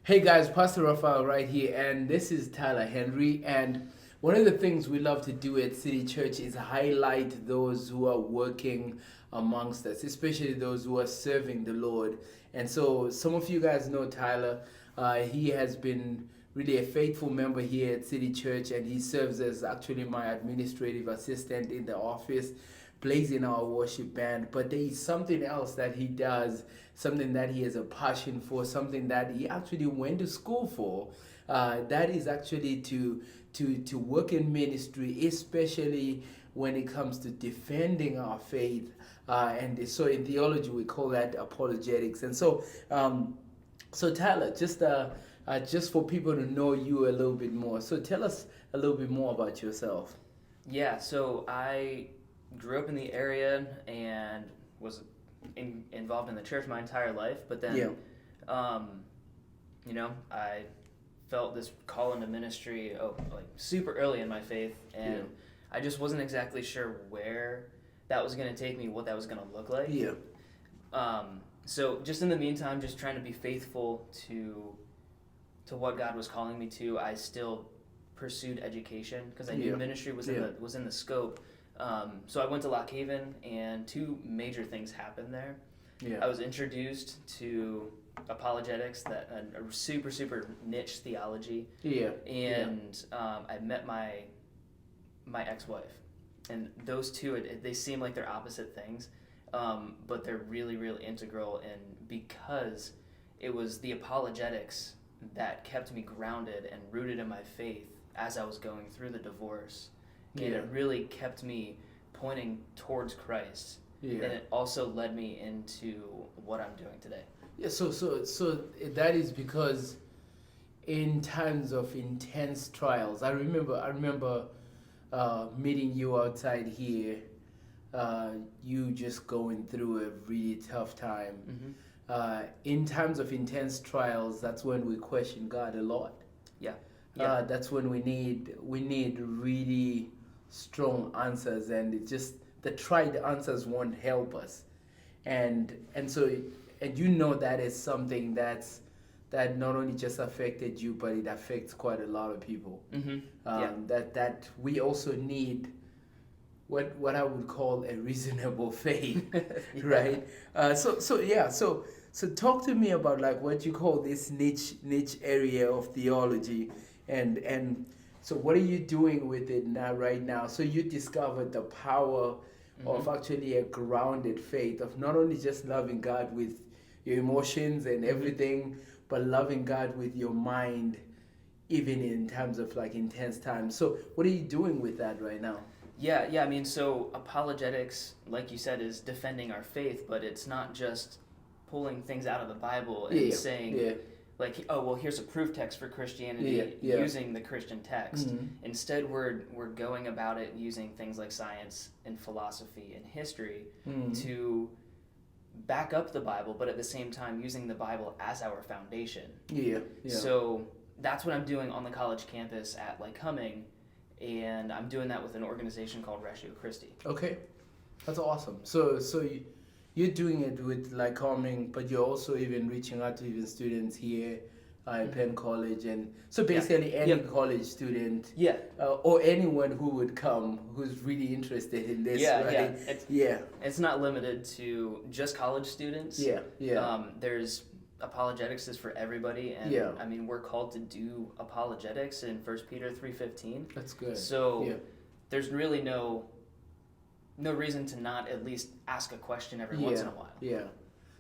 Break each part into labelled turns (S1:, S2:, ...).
S1: Hey guys, Pastor Raphael right here, and this is Tyler Henry. And one of the things we love to do at City Church is highlight those who are working amongst us, especially those who are serving the Lord. And so, some of you guys know Tyler. He has been really a faithful member here at City Church, and he serves as actually my administrative assistant in the office, plays in our worship band. But there is something else that he does, something that he has a passion for, something that he actually went to school for. That is actually to work in ministry, especially when it comes to defending our faith. And so in theology we call that apologetics. And so Tyler, just for people to know you a little bit more, so tell us a little bit more about yourself.
S2: Yeah, so I grew up in the area and was involved in the church my entire life, but then, I felt this call into ministry like super early in my faith, and I just wasn't exactly sure where that was going to take me, what that was going to look like. So just in the meantime, just trying to be faithful to what God was calling me to, I still pursued education because I knew ministry was in the scope. So I went to Lock Haven, and two major things happened there. I was introduced to apologetics, that a super niche theology. I met my ex-wife, and those two they seem like they're opposite things, but they're really integral. And because it was the apologetics that kept me grounded and rooted in my faith as I was going through the divorce. And it really kept me pointing towards Christ. And it also led me into what I'm doing today.
S1: So that is because in times of intense trials, I remember meeting you outside here, you just going through a really tough time. In times of intense trials, that's when we question God a lot. That's when we need really strong answers, and it just the tried answers won't help us, and you know that is something that not only just affected you, but it affects quite a lot of people. That we also need what I would call a reasonable faith, right? So talk to me about like what you call this niche area of theology, and so what are you doing with it right now? So you discovered the power of actually a grounded faith, of not only just loving God with your emotions and everything, but loving God with your mind, even in terms of like intense times. So what are you doing with that right now?
S2: I mean, so apologetics, like you said, is defending our faith, but it's not just pulling things out of the Bible and saying, like, oh, well, here's a proof text for Christianity using the Christian text. Instead, we're going about it using things like science and philosophy and history to back up the Bible, but at the same time using the Bible as our foundation. So that's what I'm doing on the college campus at Lycoming, and I'm doing that with an organization called Ratio Christi.
S1: Okay, that's awesome. So you're doing it with Lycoming, but you're also even reaching out to even students here at Penn College, and so basically any college student, or anyone who would come who's really interested in this, right?
S2: It's not limited to just college students. There's apologetics is for everybody, and I mean we're called to do apologetics in 1 Peter 3:15.
S1: That's good.
S2: So there's really no reason to not at least ask a question every once in a while.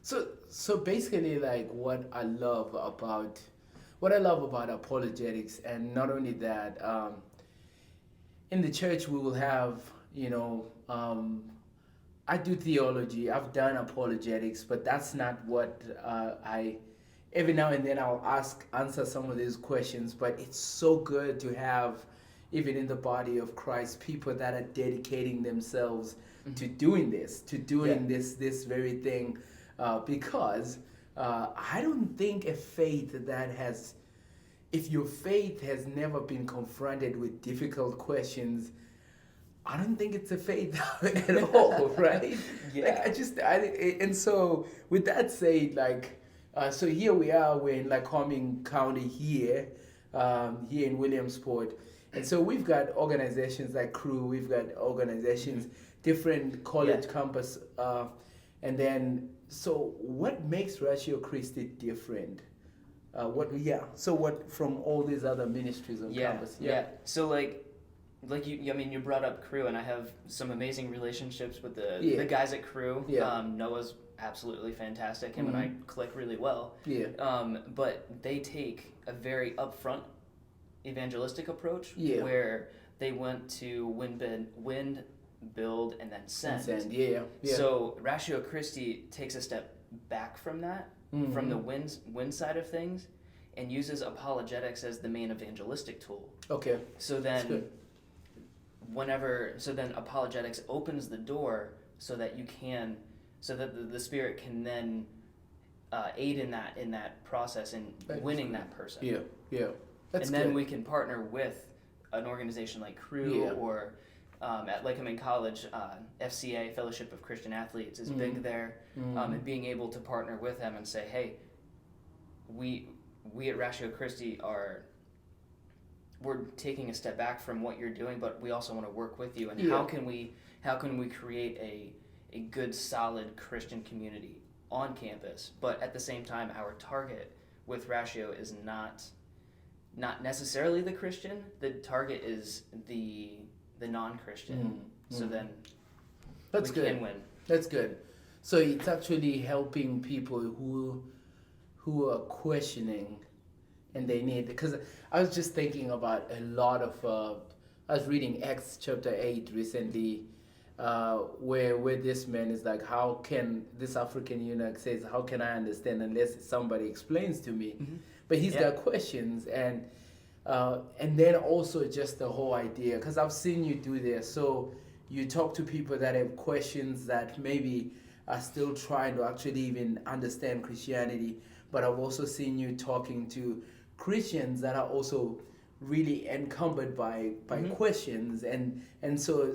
S1: So basically, like what I love about apologetics, and not only that, in the church we will have, I do theology, I've done apologetics, but that's not what every now and then I'll answer some of these questions, but it's so good to have, even in the body of Christ, people that are dedicating themselves to doing this, this very thing, because I don't think a faith that has, if your faith has never been confronted with difficult questions, I don't think it's a faith at all, right? And so with that said, like, So here we are, we're in Lycoming County here, here in Williamsport. And so we've got organizations like Crew, we've got organizations, different college campus. And then, so what makes Ratio Christi different? So what from all these other ministries on campus?
S2: So like you, I mean, you brought up Crew, and I have some amazing relationships with the guys at Crew. Noah's absolutely fantastic. Him and I click really well. But they take a very upfront evangelistic approach where they went to win, build, and then send. So Ratio Christi takes a step back from that, from the win side of things, and uses apologetics as the main evangelistic tool.
S1: Okay.
S2: So then apologetics opens the door so that the Spirit can then aid in that process and winning that person.
S1: That's
S2: and then we can partner with an organization like Crew or at Lycoming College, FCA, Fellowship of Christian Athletes, is big there, and being able to partner with them and say, hey, we at Ratio Christi we're taking a step back from what you're doing, but we also want to work with you. And how can we create a good, solid Christian community on campus? But at the same time, our target with Ratio is not necessarily the Christian. The target is the non-Christian. So then we can win.
S1: That's good. So it's actually helping people who are questioning, and they need, because I was just thinking about a lot of I was reading Acts chapter 8 recently, where this man is like, how can this African eunuch says, how can I understand unless somebody explains to me? But he's got questions, and then also just the whole idea, because I've seen you do this. So you talk to people that have questions that maybe are still trying to actually even understand Christianity, but I've also seen you talking to Christians that are also really encumbered by questions, and so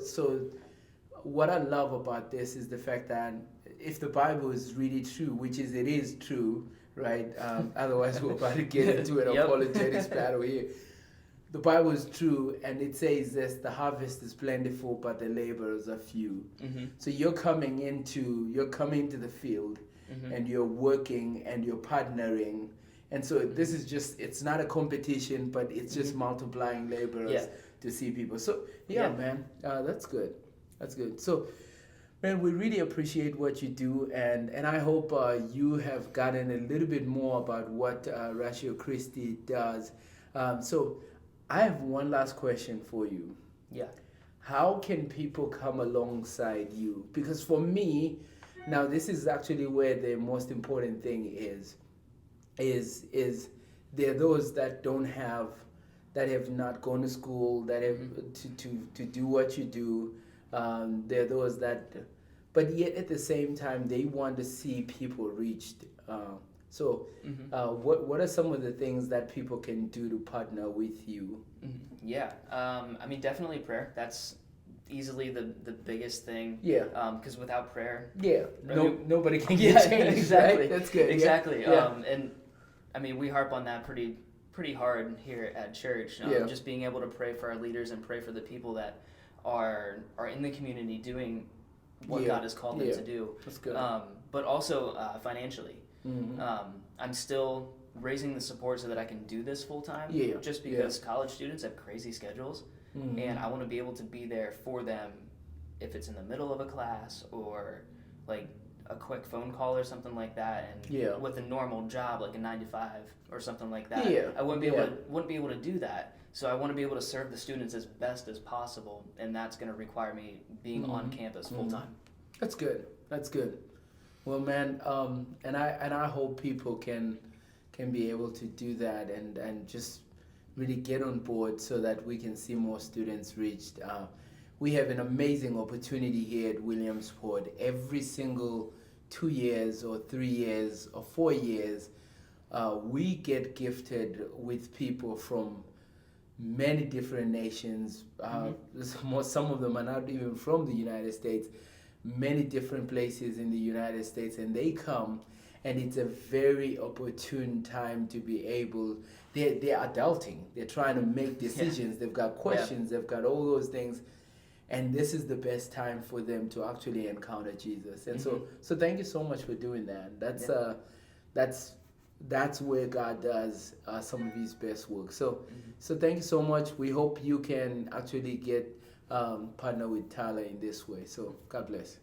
S1: what I love about this is the fact that if the Bible is really true, which is it is true, right? Otherwise we're about to get into an apologetics battle here. The Bible is true, and it says this: the harvest is plentiful, but the laborers are few. So you're coming into the field, and you're working and you're partnering. And so this is just, it's not a competition, but it's just multiplying laborers to see people. So, man, that's good. That's good. So, man, we really appreciate what you do, and I hope you have gotten a little bit more about what Ratio Christi does. So, I have one last question for you. How can people come alongside you? Because for me, now this is actually where the most important thing is there are those that have not gone to school, that have to do what you do. There are those that, but yet at the same time they want to see people reached. What are some of the things that people can do to partner with you?
S2: I mean, definitely prayer. That's easily the biggest thing. Because without prayer,
S1: nobody can get changed.
S2: Exactly.
S1: Right? That's good.
S2: Exactly. And I mean, we harp on that pretty hard here at church. Just being able to pray for our leaders and pray for the people that are in the community doing what God has called them to do.
S1: That's good.
S2: But also financially. I'm still raising the support so that I can do this full time. Just because college students have crazy schedules, and I want to be able to be there for them if it's in the middle of a class or like a quick phone call or something like that, and with a normal job like a 9-to-5 or something like that, I wouldn't be able to do that. So I want to be able to serve the students as best as possible, and that's going to require me being on campus full time.
S1: That's good. That's good. Well, man, and I hope people can be able to do that and just really get on board so that we can see more students reached. We have an amazing opportunity here at Williamsport. Every single 2 years or 3 years or 4 years, we get gifted with people from many different nations. Some of them are not even from the United States. Many different places in the United States, and they come and it's a very opportune time to be able. They're adulting. They're trying to make decisions. They've got questions. They've got all those things, and this is the best time for them to actually encounter Jesus. And so thank you so much for doing that. That's where God does some of His best work. So thank you so much. We hope you can actually get partner with Tyler in this way. So God bless.